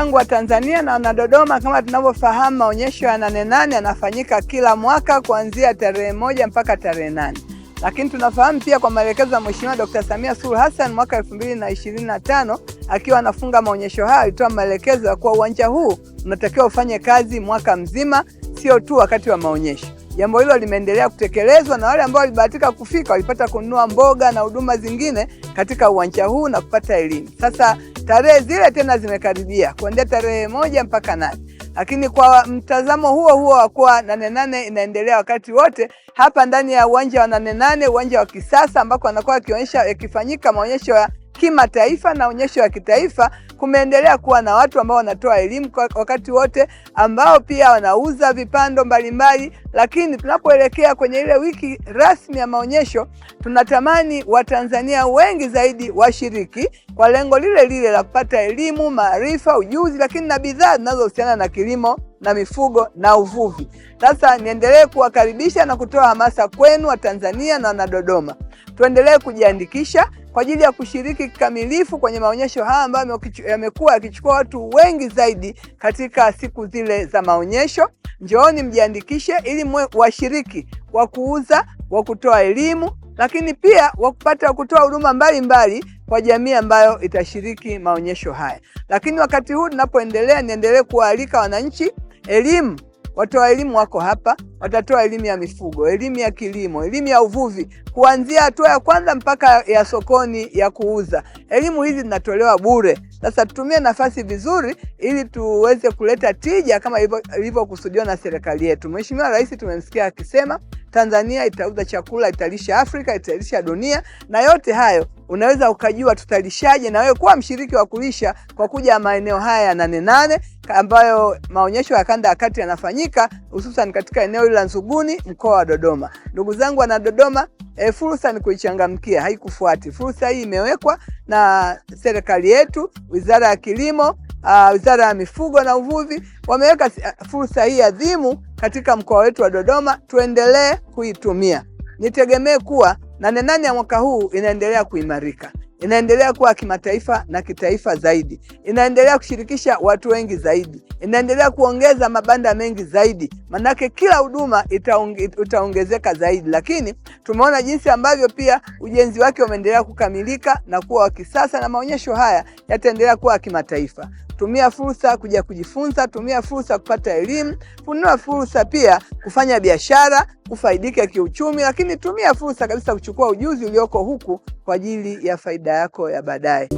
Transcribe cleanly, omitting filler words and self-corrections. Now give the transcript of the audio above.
zangu wa Tanzania na wana Dodoma, kama tunavyofahamu maonyesho ya Nane Nane yanafanyika kila mwaka kuanzia tarehe 1 mpaka tarehe 8. Lakini tunafahamu pia kwa maelekezo ya Mheshimiwa Dr. Samia Suluhu Hassan mwaka 2025 akiwa anafunga maonyesho haya alitoa maelekezo ya kuwa uwanja huu unatakiwa ufanye kazi mwaka mzima, sio tu wakati wa maonyesho. Jambo hilo limeendelea kutekelezwa na wale ambao walibahatika kufika walipata kununua mboga na huduma zingine katika uwanja huu na kupata elimu. Sasa tarehe zile tena zimekaribia kuanzia tarehe 1 mpaka 8. Lakini kwa mtazamo huo huo wa kuwa Nane Nane inaendelea wakati wote, hapa ndani ya uwanja wa Nane Nane, uwanja wa kisasa ambako anakuwa akionyesha yakifanyika maonyesho ya kimataifa na onyesho ya kitaifa, kumeendelea kuwa na watu ambao wanatoa elimu kwa wakati wote, ambao pia wanauza vipando mbalimbali. Lakini tunapoelekea kwenye ile wiki rasmi ya maonyesho, tunatamani Watanzania wengi zaidi washiriki kwa lengo lile lile la kupata elimu, maarifa, ujuzi, lakini na bidhaa zinazohusiana na kilimo na mifugo na uvuvi. Sasa niendelee kuwakaribisha na kutoa hamasa kwenu Watanzania na wana Dodoma. Tuendelee kujiandikisha kwa ajili ya kushiriki kikamilifu kwenye maonyesho haya ambayo yamekuwa yakichukua watu wengi zaidi katika siku zile za maonyesho. Njooni mjiandikishe ili mwe washiriki wa kuuza, wa kutoa elimu, lakini pia wa kupata kutoa huduma mbalimbali kwa jamii ambayo itashiriki maonyesho haya. Lakini wakati huu tunapoendelea, niendelee kuwaalika wananchi. Watoa elimu wako hapa, watatoa elimu ya mifugo, elimu ya kilimo, elimu ya uvuvi, kuanzia hatua ya kwanza mpaka ya sokoni ya kuuza. Elimu hizi zinatolewa bure. Sasa tutumie nafasi vizuri ili tuweze kuleta tija kama ilivyokusudiwa na serikali yetu. Mheshimiwa Rais tumemsikia akisema Tanzania itauza chakula, italisha Afrika, italisha dunia, na yote hayo unaweza ukajua tutalishaje na wewe kuwa mshiriki wa kulisha kwa kuja maeneo haya ya Nane Nane ambayo maonyesho ya kanda ya kati yanafanyika hususan katika eneo la Nzuguni, mkoa wa Dodoma. Ndugu zangu wana Dodoma, fursa ni kuichangamkia, haikufuati. Fursa hii imewekwa na serikali yetu, Wizara ya Kilimo, Wizara ya Mifugo na Uvuvi, wameweka fursa hii adhimu katika mkoa wetu wa Dodoma. Tuendelee kuitumia. Nitegemee kuwa Nane Nane ya mwaka huu inaendelea kuimarika, inaendelea kuwa kimataifa na kitaifa zaidi, inaendelea kushirikisha watu wengi zaidi, inaendelea kuongeza mabanda mengi zaidi, manake kila huduma itaongezeka zaidi. Lakini tumeona jinsi ambavyo pia ujenzi wake umeendelea kukamilika na kuwa wa kisasa, na maonyesho haya yataendelea kuwa kimataifa. Tumia fursa kuja kujifunza, tumia fursa kupata elimu, tumia fursa pia kufanya biashara, kufaidika kiuchumi, lakini tumia fursa kabisa kuchukua ujuzi ulioko huku kwa ajili ya faida yako ya baadaye.